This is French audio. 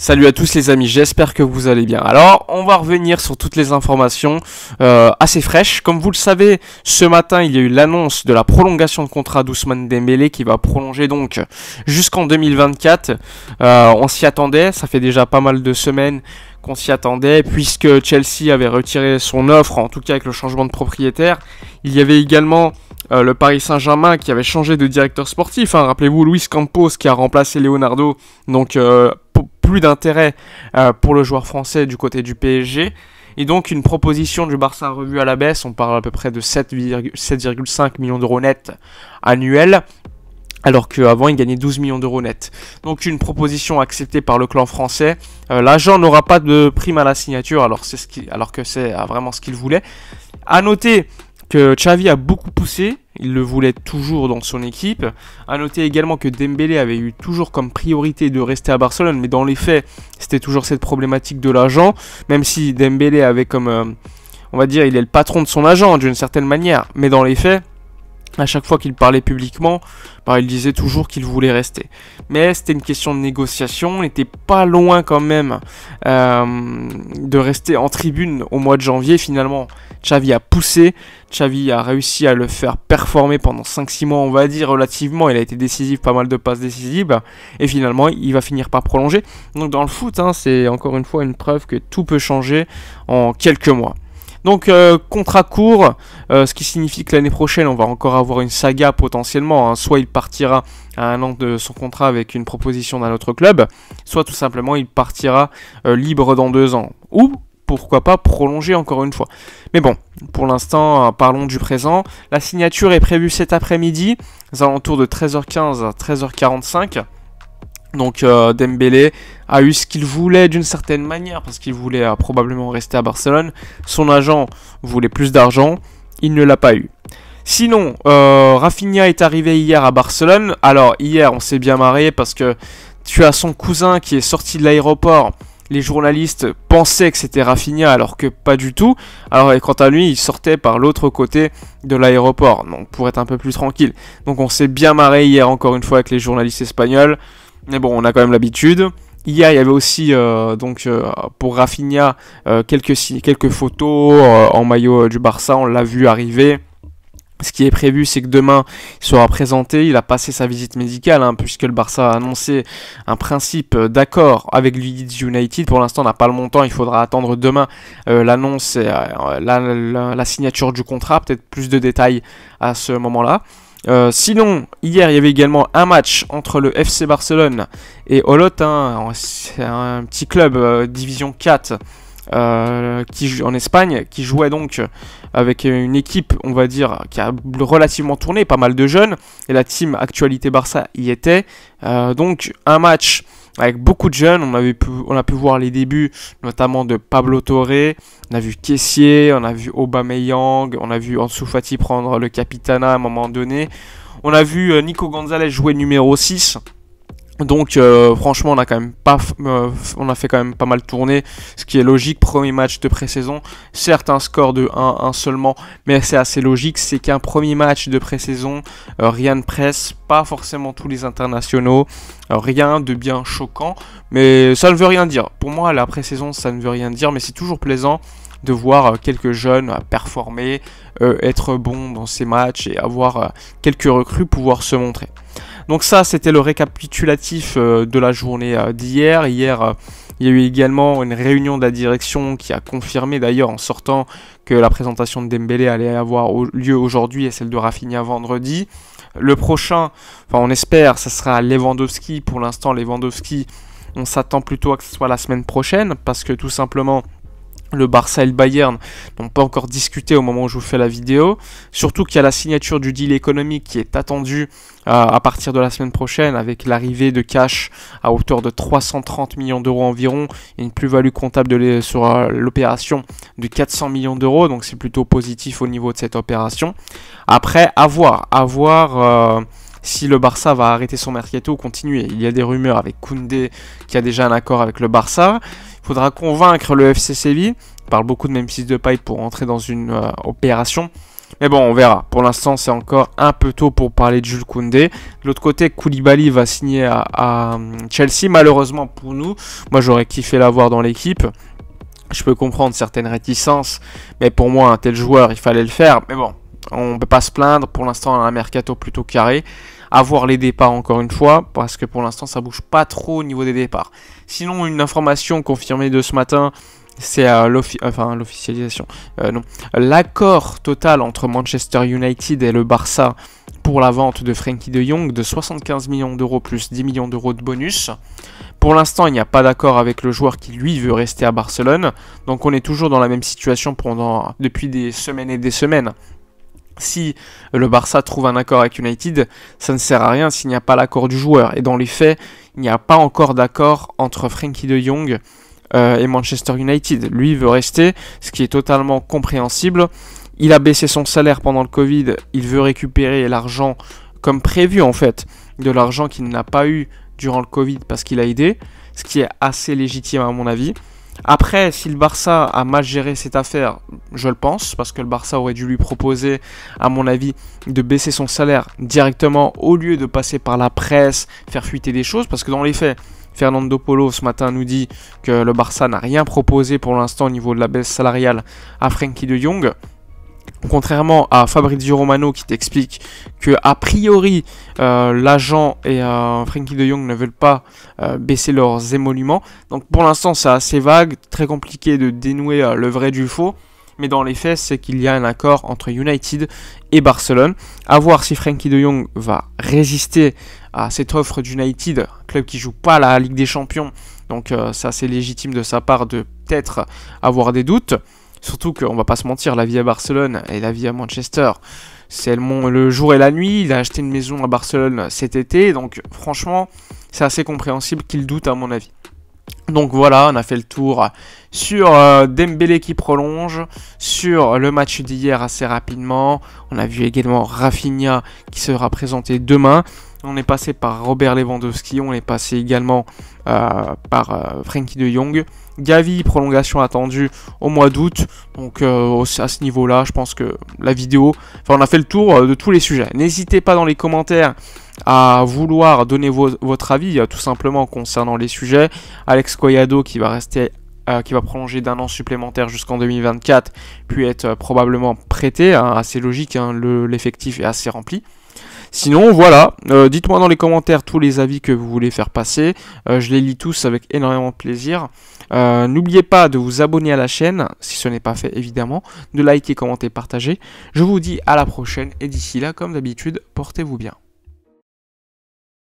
Salut à tous les amis, j'espère que vous allez bien. Alors, on va revenir sur toutes les informations assez fraîches. Comme vous le savez, ce matin, il y a eu l'annonce de la prolongation de contrat d'Ousmane Dembélé qui va prolonger donc jusqu'en 2024. On s'y attendait, ça fait déjà pas mal de semaines qu'on s'y attendait, puisque Chelsea avait retiré son offre, en tout cas avec le changement de propriétaire. Il y avait également le Paris Saint-Germain qui avait changé de directeur sportif. Rappelez-vous, Luis Campos qui a remplacé Leonardo, donc plus d'intérêt pour le joueur français du côté du PSG. Et donc une proposition du Barça revue à la baisse, on parle à peu près de 7,5 millions d'euros net annuels, alors qu'avant il gagnait 12 millions d'euros net. Donc une proposition acceptée par le clan français. L'agent n'aura pas de prime à la signature, alors que c'est vraiment ce qu'il voulait. À noter que Xavi a beaucoup poussé, il le voulait toujours dans son équipe. A noter également que Dembélé avait eu toujours comme priorité de rester à Barcelone, mais dans les faits, c'était toujours cette problématique de l'agent, même si Dembélé avait comme, on va dire, il est le patron de son agent d'une certaine manière, mais dans les faits, à chaque fois qu'il parlait publiquement, il disait toujours qu'il voulait rester. Mais c'était une question de négociation, on n'était pas loin quand même de rester en tribune au mois de janvier. Finalement, Xavi a poussé, Xavi a réussi à le faire performer pendant 5-6 mois, on va dire, relativement. Il a été décisif, pas mal de passes décisives, et finalement, il va finir par prolonger. Donc dans le foot, c'est encore une fois une preuve que tout peut changer en quelques mois. Donc contrat court, ce qui signifie que l'année prochaine on va encore avoir une saga potentiellement, soit il partira à 1 an de son contrat avec une proposition d'un autre club, soit tout simplement il partira libre dans 2 ans, ou pourquoi pas prolonger encore une fois. Mais bon, pour l'instant, parlons du présent. La signature est prévue cet après-midi, aux alentours de 13h15 à 13h45. Donc Dembélé a eu ce qu'il voulait d'une certaine manière, parce qu'il voulait probablement rester à Barcelone. Son agent voulait plus d'argent, il ne l'a pas eu. Sinon, Rafinha est arrivé hier à Barcelone. Alors hier on s'est bien marré parce que tu as son cousin qui est sorti de l'aéroport. Les journalistes pensaient que c'était Rafinha alors que pas du tout. Alors et quant à lui, il sortait par l'autre côté de l'aéroport, donc pour être un peu plus tranquille. Donc on s'est bien marré hier encore une fois avec les journalistes espagnols. Mais bon, on a quand même l'habitude. Hier, il y avait aussi, pour Rafinha, quelques photos en maillot du Barça. On l'a vu arriver. Ce qui est prévu, c'est que demain, il sera présenté. Il a passé sa visite médicale, puisque le Barça a annoncé un principe d'accord avec Leeds United. Pour l'instant, on n'a pas le montant. Il faudra attendre demain l'annonce et la signature du contrat. Peut-être plus de détails à ce moment-là. Sinon, hier il y avait également un match entre le FC Barcelone et Olot, c'est un petit club division 4 en Espagne, qui jouait donc avec une équipe, on va dire, qui a relativement tourné, pas mal de jeunes, et la team Actualité Barça y était. Donc un match avec beaucoup de jeunes, on a pu voir les débuts notamment de Pablo Torre, on a vu Kessié, on a vu Aubameyang, on a vu Ansu Fati prendre le capitana à un moment donné, on a vu Nico Gonzalez jouer numéro 6. Donc franchement on a fait quand même pas mal tourner, ce qui est logique. Premier match de pré-saison, certes un score de 1-1 seulement, mais c'est assez logique, c'est qu'un premier match de pré-saison, rien ne presse, pas forcément tous les internationaux, rien de bien choquant, mais ça ne veut rien dire. Pour moi la pré-saison ça ne veut rien dire, mais c'est toujours plaisant de voir quelques jeunes performer, être bons dans ces matchs et avoir quelques recrues pouvoir se montrer. Donc ça, c'était le récapitulatif de la journée d'hier. Hier, il y a eu également une réunion de la direction qui a confirmé d'ailleurs en sortant que la présentation de Dembélé allait avoir lieu aujourd'hui et celle de Rafinha vendredi. Le prochain, on espère, ça sera Lewandowski. Pour l'instant, Lewandowski, on s'attend plutôt à que ce soit la semaine prochaine parce que tout simplement, le Barça et le Bayern n'ont pas encore discuté au moment où je vous fais la vidéo. Surtout qu'il y a la signature du deal économique qui est attendue à partir de la semaine prochaine avec l'arrivée de cash à hauteur de 330 millions d'euros environ. Il y a une plus-value comptable sur l'opération de 400 millions d'euros. Donc c'est plutôt positif au niveau de cette opération. Après, à voir si le Barça va arrêter son mercato ou continuer. Il y a des rumeurs avec Koundé qui a déjà un accord avec le Barça. Il faudra convaincre le FC Séville. On parle beaucoup de Memphis Depay pour entrer dans une opération. Mais bon, on verra. Pour l'instant, c'est encore un peu tôt pour parler de Jules Koundé. De l'autre côté, Koulibaly va signer à Chelsea. Malheureusement pour nous, moi j'aurais kiffé l'avoir dans l'équipe. Je peux comprendre certaines réticences, mais pour moi, un tel joueur, il fallait le faire. Mais bon, on ne peut pas se plaindre. Pour l'instant, on a un mercato plutôt carré. À voir les départs encore une fois, parce que pour l'instant, ça bouge pas trop au niveau des départs. Sinon, une information confirmée de ce matin, c'est l'officialisation. Non, l'accord total entre Manchester United et le Barça pour la vente de Frenkie de Jong de 75 millions d'euros plus 10 millions d'euros de bonus. Pour l'instant, il n'y a pas d'accord avec le joueur qui, lui, veut rester à Barcelone. Donc, on est toujours dans la même situation depuis des semaines et des semaines. Si le Barça trouve un accord avec United, ça ne sert à rien s'il n'y a pas l'accord du joueur. Et dans les faits, il n'y a pas encore d'accord entre Frenkie de Jong et Manchester United. Lui veut rester, ce qui est totalement compréhensible. Il a baissé son salaire pendant le Covid, il veut récupérer l'argent comme prévu en fait, de l'argent qu'il n'a pas eu durant le Covid parce qu'il a aidé, ce qui est assez légitime à mon avis. Après, si le Barça a mal géré cette affaire, je le pense, parce que le Barça aurait dû lui proposer, à mon avis, de baisser son salaire directement au lieu de passer par la presse, faire fuiter des choses, parce que dans les faits, Fernando Polo ce matin nous dit que le Barça n'a rien proposé pour l'instant au niveau de la baisse salariale à Frenkie de Jong. Contrairement à Fabrizio Romano qui t'explique que a priori l'agent et Frenkie de Jong ne veulent pas baisser leurs émoluments. Donc pour l'instant c'est assez vague, très compliqué de dénouer le vrai du faux. Mais dans les faits c'est qu'il y a un accord entre United et Barcelone. À voir si Frenkie de Jong va résister à cette offre d'United, club qui joue pas la Ligue des Champions. Donc c'est assez légitime de sa part de peut-être avoir des doutes. Surtout qu'on va pas se mentir, la vie à Barcelone et la vie à Manchester, c'est le jour et la nuit. Il a acheté une maison à Barcelone cet été, donc franchement, c'est assez compréhensible qu'il doute à mon avis. Donc voilà, on a fait le tour sur Dembélé qui prolonge, sur le match d'hier assez rapidement. On a vu également Rafinha qui sera présenté demain. On est passé par Robert Lewandowski, on est passé également par Frenkie de Jong. Gavi, prolongation attendue au mois d'août. Donc à ce niveau-là, je pense que la vidéo... Enfin, on a fait le tour de tous les sujets. N'hésitez pas dans les commentaires à vouloir donner votre avis, tout simplement concernant les sujets. Alex Collado qui va prolonger d'1 an supplémentaire jusqu'en 2024, puis être probablement prêté. Assez logique, l'effectif est assez rempli. Sinon, voilà, dites-moi dans les commentaires tous les avis que vous voulez faire passer. Je les lis tous avec énormément de plaisir. N'oubliez pas de vous abonner à la chaîne, si ce n'est pas fait évidemment, de liker, commenter, partager. Je vous dis à la prochaine et d'ici là, comme d'habitude, portez-vous bien.